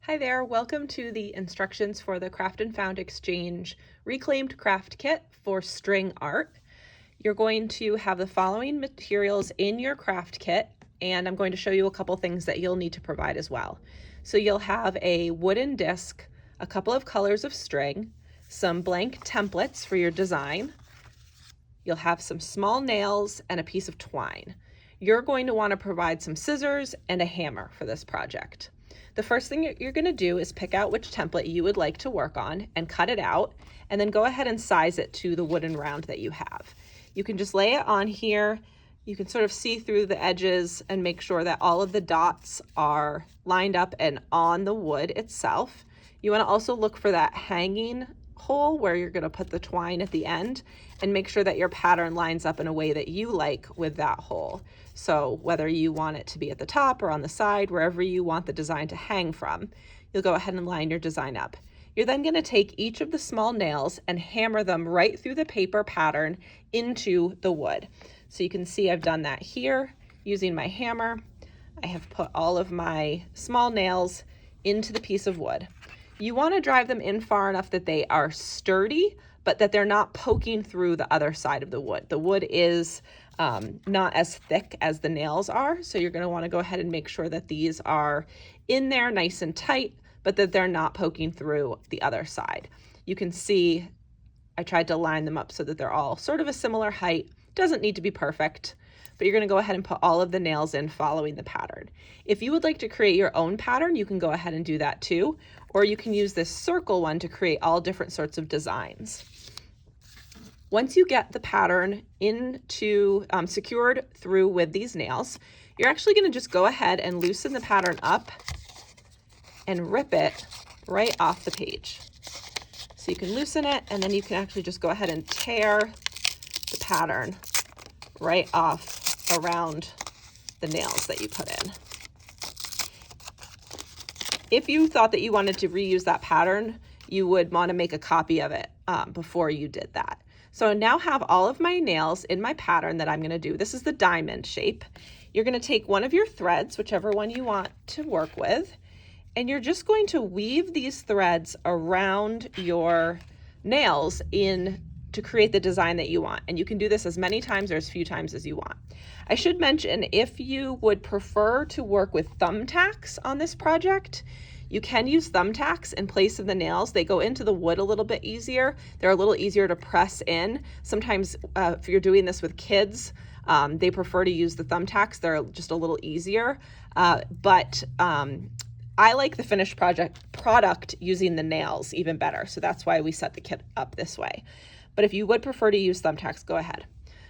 Hi there, welcome to the instructions for the Craft and Found Exchange Reclaimed Craft Kit for String Art. You're going to have the following materials in your craft kit, and I'm going to show you a couple things that you'll need to provide as well. So you'll have a wooden disc, a couple of colors of string, some blank templates for your design. You'll have some small nails and a piece of twine. You're going to want to provide some scissors and a hammer for this project. The first thing you're going to do is pick out which template you would like to work on and cut it out, and then go ahead and size it to the wooden round that you have. You can just lay it on here. You can sort of see through the edges and make sure that all of the dots are lined up and on the wood itself. You want to also look for that hanging hole where you're going to put the twine at the end, and make sure that your pattern lines up in a way that you like with that hole. So whether you want it to be at the top or on the side, wherever you want the design to hang from, you'll go ahead and line your design up. You're then going to take each of the small nails and hammer them right through the paper pattern into the wood. So you can see I've done that here using my hammer. I have put all of my small nails into the piece of wood. You want to drive them in far enough that they are sturdy, but that they're not poking through the other side of the wood. The wood is not as thick as the nails are, so you're going to want to go ahead and make sure that these are in there nice and tight, but that they're not poking through the other side. You can see I tried to line them up so that they're all sort of a similar height. Doesn't need to be perfect, but you're going to go ahead and put all of the nails in following the pattern. If you would like to create your own pattern, you can go ahead and do that too, or you can use this circle one to create all different sorts of designs. Once you get the pattern into secured through with these nails, you're actually going to just go ahead and loosen the pattern up and rip it right off the page. So you can loosen it, and then you can actually just go ahead and tear the pattern right off around the nails that you put in. If you thought that you wanted to reuse that pattern, you would want to make a copy of it before you did that. So I now have all of my nails in my pattern that I'm going to do. This is the diamond shape. You're going to take one of your threads, whichever one you want to work with, and you're just going to weave these threads around your nails in to create the design that you want. And you can do this as many times or as few times as you want. I should mention, if you would prefer to work with thumbtacks on this project, you can use thumbtacks in place of the nails. They go into the wood a little bit easier. They're a little easier to press in. Sometimes if you're doing this with kids, they prefer to use the thumbtacks. They're just a little easier. But I like the finished product using the nails even better. So that's why we set the kit up this way. But if you would prefer to use thumbtacks, go ahead.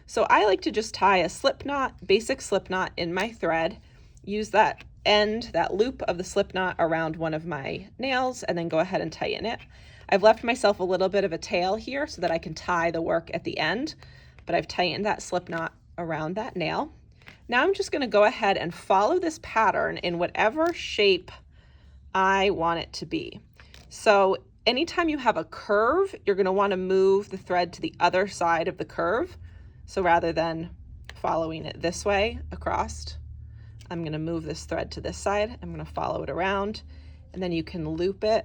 So I like to just tie a slip knot, basic slip knot in my thread, use that end, that loop of the slip knot around one of my nails, and then go ahead and tighten it. I've left myself a little bit of a tail here so that I can tie the work at the end, but I've tightened that slip knot around that nail. Now I'm just going to go ahead and follow this pattern in whatever shape I want it to be. So anytime you have a curve, you're going to want to move the thread to the other side of the curve. So rather than following it this way across, I'm going to move this thread to this side. I'm going to follow it around, and then you can loop it.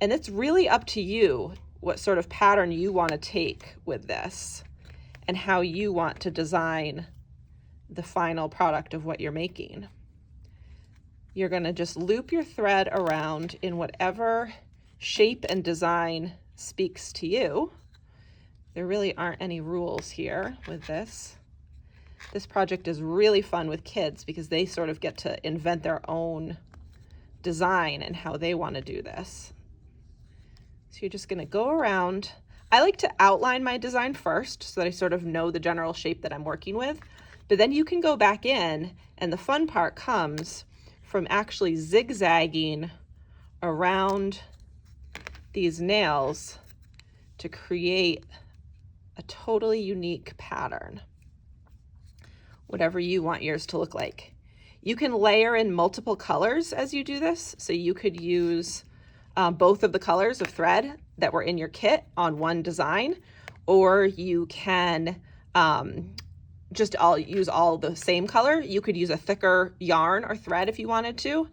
And it's really up to you what sort of pattern you want to take with this and how you want to design the final product of what you're making. You're going to just loop your thread around in whatever shape and design speaks to you. There really aren't any rules here with this. This project is really fun with kids because they sort of get to invent their own design and how they want to do this. So you're just going to go around. I like to outline my design first so that I sort of know the general shape that I'm working with. But then you can go back in, and the fun part comes from actually zigzagging around these nails to create a totally unique pattern, whatever you want yours to look like. You can layer in multiple colors as you do this. So you could use both of the colors of thread that were in your kit on one design, or you can just use all the same color. You could use a thicker yarn or thread if you wanted to.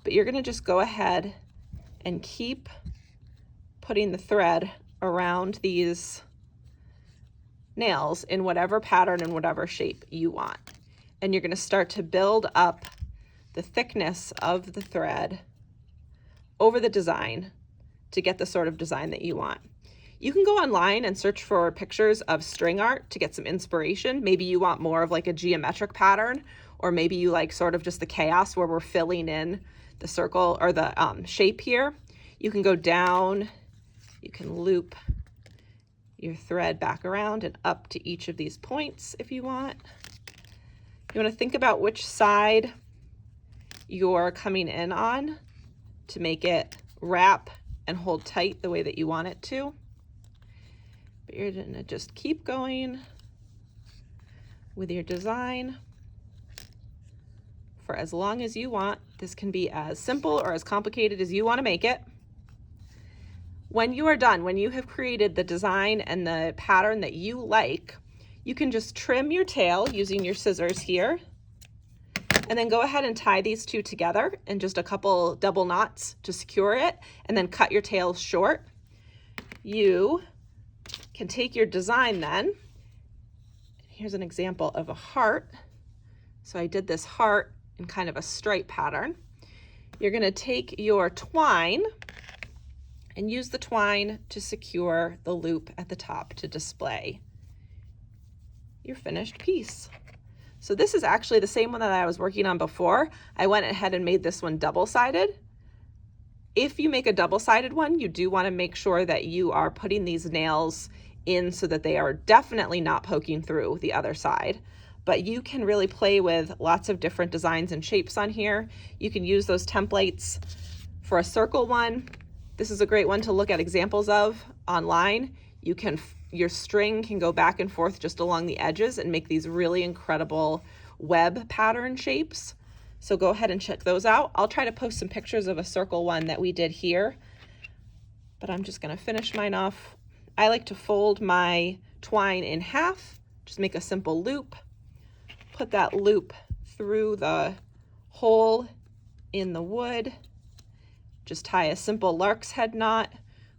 but you're gonna just go ahead and keep putting the thread around these nails in whatever pattern and whatever shape you want. And you're gonna start to build up the thickness of the thread over the design to get the sort of design that you want. You can go online and search for pictures of string art to get some inspiration. Maybe you want more of like a geometric pattern, or maybe you like sort of just the chaos where we're filling in the circle or the shape here. You can go down, you can loop your thread back around and up to each of these points if you want. You want to think about which side you're coming in on to make it wrap and hold tight the way that you want it to. But you're going to just keep going with your design for as long as you want. This can be as simple or as complicated as you want to make it. When you are done, when you have created the design and the pattern that you like, you can just trim your tail using your scissors here, and then go ahead and tie these two together in just a couple double knots to secure it, and then cut your tails short. You can take your design then. Here's an example of a heart. So I did this heart in kind of a stripe pattern. You're going to take your twine and use the twine to secure the loop at the top to display your finished piece. So this is actually the same one that I was working on before. I went ahead and made this one double-sided. If you make a double-sided one, you do want to make sure that you are putting these nails in so that they are definitely not poking through the other side. But you can really play with lots of different designs and shapes on here. You can use those templates for a circle one. This is a great one to look at examples of online. Your string can go back and forth just along the edges and make these really incredible web pattern shapes. So go ahead and check those out. I'll try to post some pictures of a circle one that we did here, but I'm just gonna finish mine off. I like to fold my twine in half, just make a simple loop, put that loop through the hole in the wood, just tie a simple lark's head knot,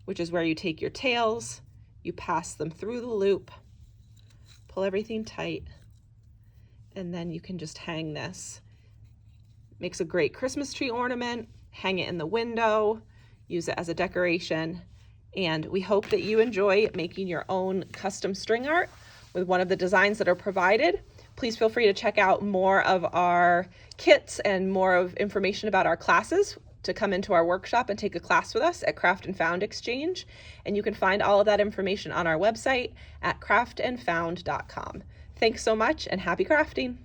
which is where you take your tails, you pass them through the loop, pull everything tight, and then you can just hang this. Makes a great Christmas tree ornament, hang it in the window, use it as a decoration, and we hope that you enjoy making your own custom string art with one of the designs that are provided. Please feel free to check out more of our kits and more of information about our classes to come into our workshop and take a class with us at Craft and Found Exchange. And you can find all of that information on our website at craftandfound.com. Thanks so much and happy crafting.